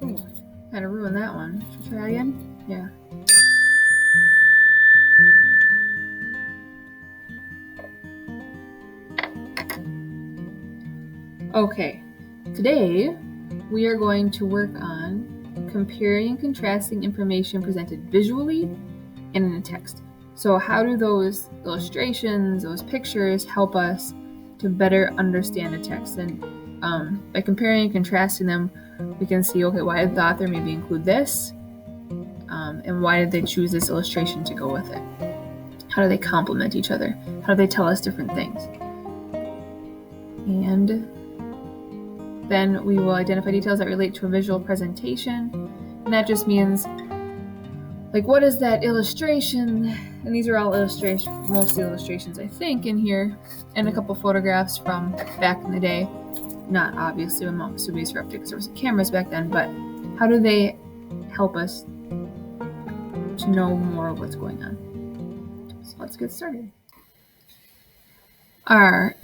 Ooh, kind of ruined that one. Should we try again? Yeah. Okay, today we are going to work on comparing and contrasting information presented visually and in a text. So how do those illustrations, those pictures help us to better understand a text? And by comparing and contrasting them, we can see, okay, why did the author maybe include this? And why did they choose this illustration to go with it? How do they complement each other? How do they tell us different things? And then we will identify details that relate to a visual presentation. And that just means, like, what is that illustration? And these are all illustrations, mostly illustrations, I think, in here. And a couple photographs from back in the day. Not obviously when Mount Vesuvius erupted because there wasn't cameras back then, but how do they help us to know more of what's going on? So let's get started. Our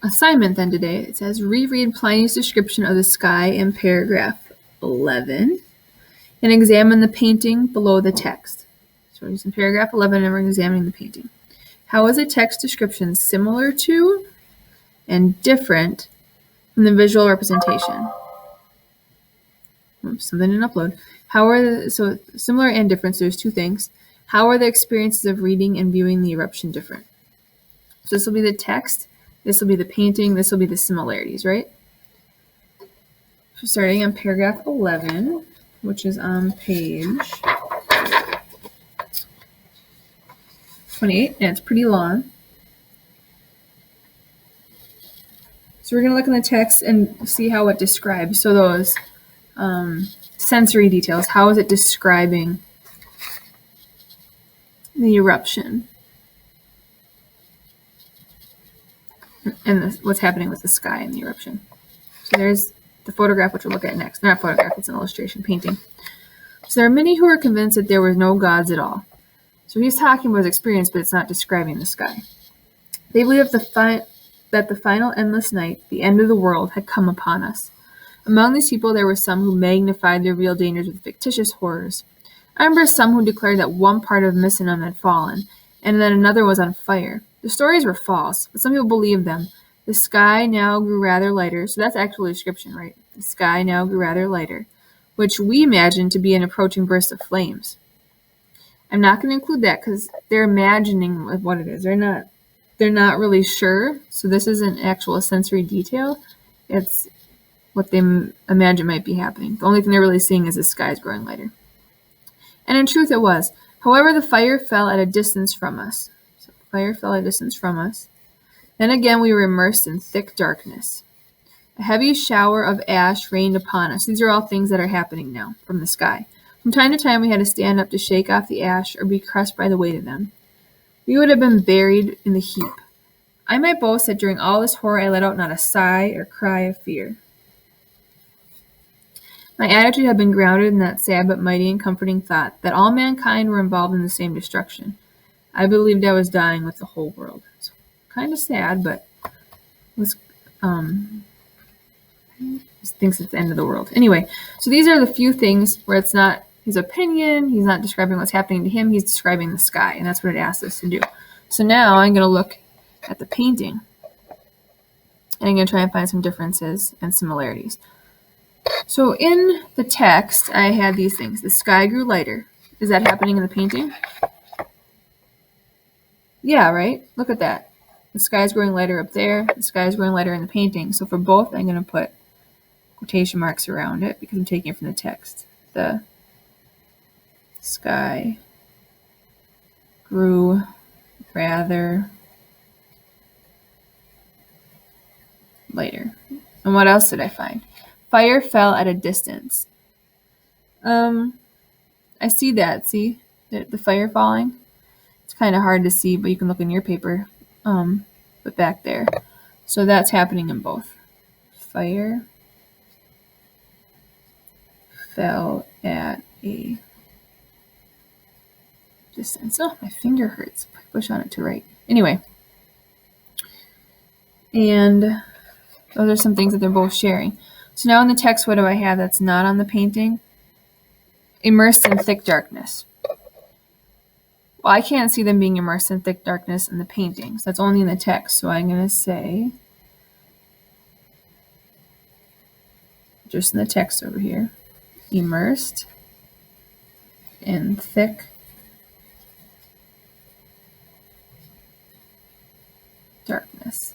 assignment then today, it says reread Pliny's description of the sky in paragraph 11 and examine the painting below the text. So we're using paragraph 11 and we're examining the painting. How is the text description similar to and different from the visual representation? Oops, something didn't upload. So similar and different, so there's two things. How are the experiences of reading and viewing the eruption different? So this will be the text, this will be the painting, this will be the similarities, right? So starting on paragraph 11, which is on page 28, and it's pretty long. So we're going to look in the text and see how it describes. So those sensory details, how is it describing the eruption? And what's happening with the sky and the eruption. So there's the photograph, which we'll look at next. Not a photograph, it's an illustration painting. So there are many who are convinced that there were no gods at all. So he's talking about his experience, but it's not describing the sky. They believe that the final endless night, the end of the world, had come upon us. Among these people, there were some who magnified their real dangers with fictitious horrors. I remember some who declared that one part of Misenum had fallen, and that another was on fire. The stories were false, but some people believed them. The sky now grew rather lighter, so that's actual description, right? The sky now grew rather lighter, which we imagine to be an approaching burst of flames. I'm not going to include that because they're imagining what it is. They're not really sure, so this isn't actual sensory detail. It's what they imagine might be happening. The only thing they're really seeing is the sky's growing lighter. And in truth it was. However, the fire fell at a distance from us. So fire fell at a distance from us. Then again we were immersed in thick darkness. A heavy shower of ash rained upon us. These are all things that are happening now from the sky. From time to time we had to stand up to shake off the ash or be crushed by the weight of them. We would have been buried in the heap. I might boast that during all this horror I let out not a sigh or cry of fear. My attitude had been grounded in that sad but mighty and comforting thought that all mankind were involved in the same destruction. I believed I was dying with the whole world. It's kind of sad, but was thinks it's the end of the world. Anyway, so these are the few things where it's not his opinion, he's not describing what's happening to him, he's describing the sky, and that's what it asks us to do. So now I'm going to look at the painting, and I'm going to try and find some differences and similarities. So in the text, I had these things. The sky grew lighter. Is that happening in the painting? Yeah, right? Look at that. The sky's growing lighter up there. The sky's growing lighter in the painting. So for both, I'm going to put quotation marks around it because I'm taking it from the text. The sky grew rather lighter. And what else did I find? Fire fell at a distance. I see that. See the fire falling? It's kind of hard to see, but you can look in your paper. But back there. So that's happening in both. Fire fell at a distance. Oh, my finger hurts. Push on it to write. Anyway. And those are some things that they're both sharing. So now in the text, what do I have that's not on the painting? Immersed in thick darkness. Well, I can't see them being immersed in thick darkness in the paintings. That's only in the text. So I'm going to say, just in the text over here, immersed in thick darkness.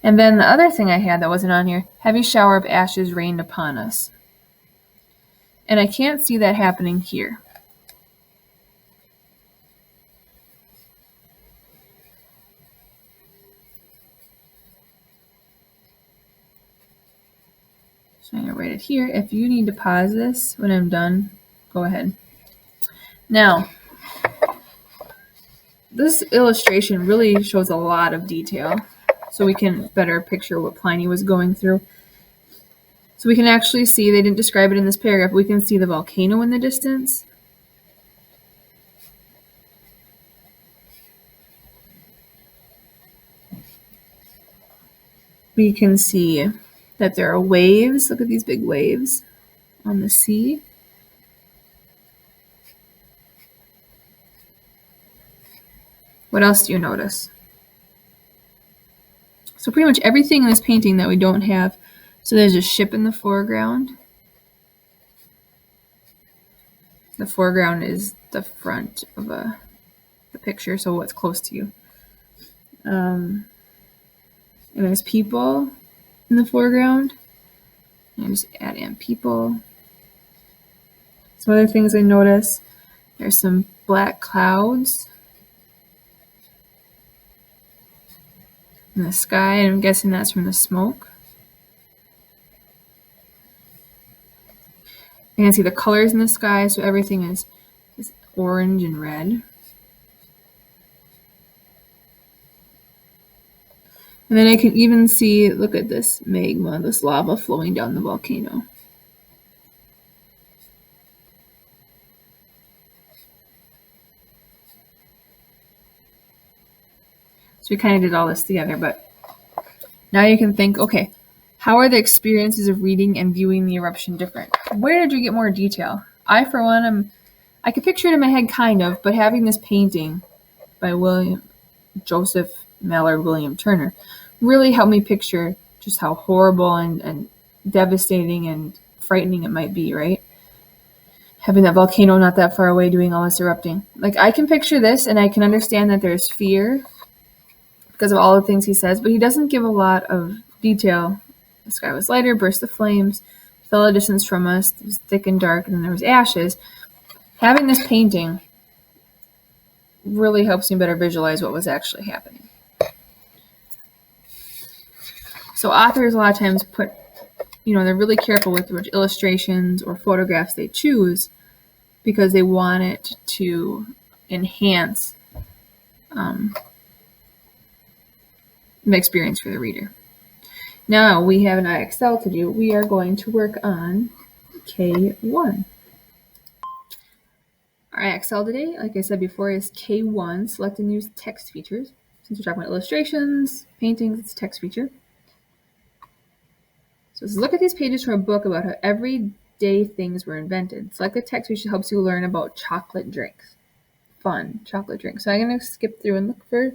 And then the other thing I had that wasn't on here, heavy shower of ashes rained upon us. And I can't see that happening here. So I'm going to write it here. If you need to pause this when I'm done, go ahead. Now, this illustration really shows a lot of detail, so we can better picture what Pliny was going through. So we can actually see, they didn't describe it in this paragraph, we can see the volcano in the distance. We can see that there are waves. Look at these big waves on the sea. What else do you notice? So pretty much everything in this painting that we don't have. So there's a ship in the foreground. The foreground is the front of the picture, so what's close to you. And there's people in the foreground. And just add in people. Some other things I notice. There's some black clouds in the sky, and I'm guessing that's from the smoke. You can see the colors in the sky, so everything is orange and red. And then I can even see, look at this magma, this lava flowing down the volcano. So we kind of did all this together, but now you can think, okay, how are the experiences of reading and viewing the eruption different? Where did you get more detail? I, for one, I could picture it in my head kind of, but having this painting by Joseph Mallard William Turner really helped me picture just how horrible and devastating and frightening it might be, right? Having that volcano not that far away doing all this erupting. Like, I can picture this and I can understand that there's fear because of all the things he says, but he doesn't give a lot of detail. The sky was lighter, burst of flames, fell a distance from us, it was thick and dark, and then there was ashes. Having this painting really helps me better visualize what was actually happening. So authors a lot of times put, they're really careful with which illustrations or photographs they choose because they want it to enhance the experience for the reader. Now we have an IXL to do. We are going to work on K1. Our IXL today, like I said before, is K1, select and use text features. Since we're talking about illustrations, paintings, it's a text feature. So let's look at these pages from a book about how everyday things were invented. Select the text feature helps you learn about chocolate drinks. Fun, chocolate drinks. So I'm going to skip through and look for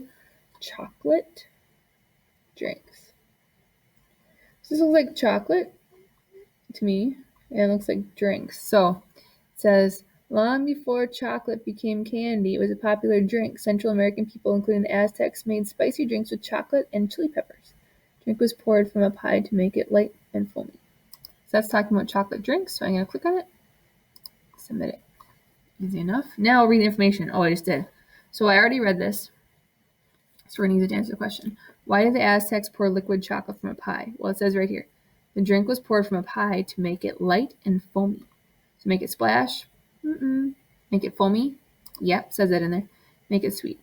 chocolate drinks. So this looks like chocolate to me, and it looks like drinks. So it says, long before chocolate became candy, it was a popular drink. Central American people, including the Aztecs, made spicy drinks with chocolate and chili peppers. Drink was poured from a pie to make it light and foamy. So that's talking about chocolate drinks. So I'm going to click on it, submit it. Easy enough. Now I'll read the information. Oh, I just did. So I already read this. So we're going to use it to answer the question. Why did the Aztecs pour liquid chocolate from a pie? Well, it says right here. The drink was poured from a pie to make it light and foamy. So make it splash? Make it foamy? Yep, says that in there. Make it sweet.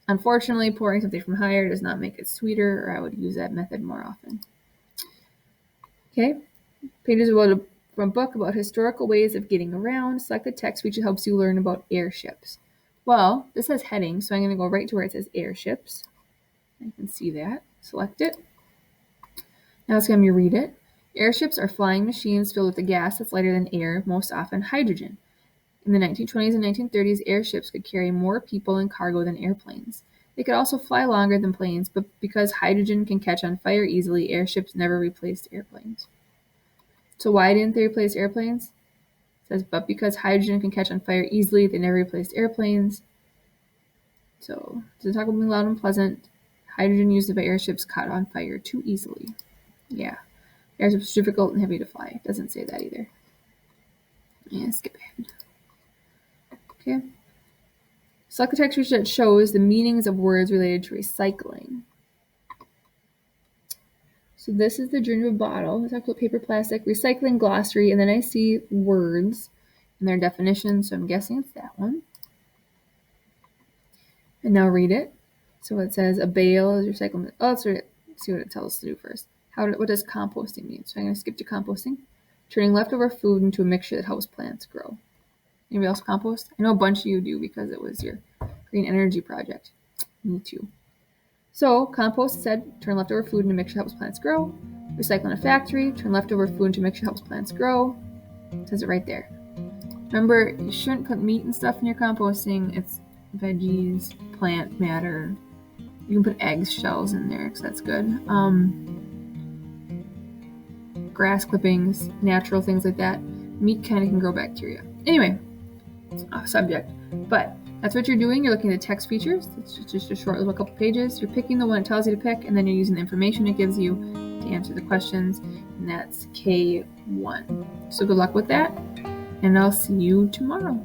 Unfortunately, pouring something from higher does not make it sweeter, or I would use that method more often. Okay, pages from a book about historical ways of getting around. Select the text feature helps you learn about airships. Well, this has headings, so I'm going to go right to where it says airships. You can see that. Select it. Now it's going to read it. Airships are flying machines filled with a gas that's lighter than air, most often hydrogen. In the 1920s and 1930s, airships could carry more people and cargo than airplanes. They could also fly longer than planes, but because hydrogen can catch on fire easily, airships never replaced airplanes. So why didn't they replace airplanes? It says, but because hydrogen can catch on fire easily, they never replaced airplanes. So, to talk about being loud and pleasant, hydrogen used by airships caught on fire too easily. Yeah. Airships are difficult and heavy to fly. It doesn't say that either. Yeah, skip ahead. Okay. Select the text feature that shows the meanings of words related to recycling. So this is the journey of a bottle. Let's talk about paper, plastic, recycling, glossary, and then I see words and their definitions, so I'm guessing it's that one. And now read it. So it says a bale is recycling. Oh, let's see what it tells us to do first. What does composting mean? So I'm going to skip to composting. Turning leftover food into a mixture that helps plants grow. Anybody else compost? I know a bunch of you do because it was your green energy project. Me too. So compost said turn leftover food into a mixture that helps plants grow. Recycle in a factory. Turn leftover food into a mixture that helps plants grow. It says it right there. Remember, you shouldn't put meat and stuff in your composting. It's veggies, plant matter. You can put egg shells in there because that's good. Grass clippings, natural things like that. Meat kind of can grow bacteria. Anyway, off subject. But that's what you're doing. You're looking at the text features. It's just a short little couple pages. You're picking the one it tells you to pick, and then you're using the information it gives you to answer the questions. And that's K1. So good luck with that, and I'll see you tomorrow.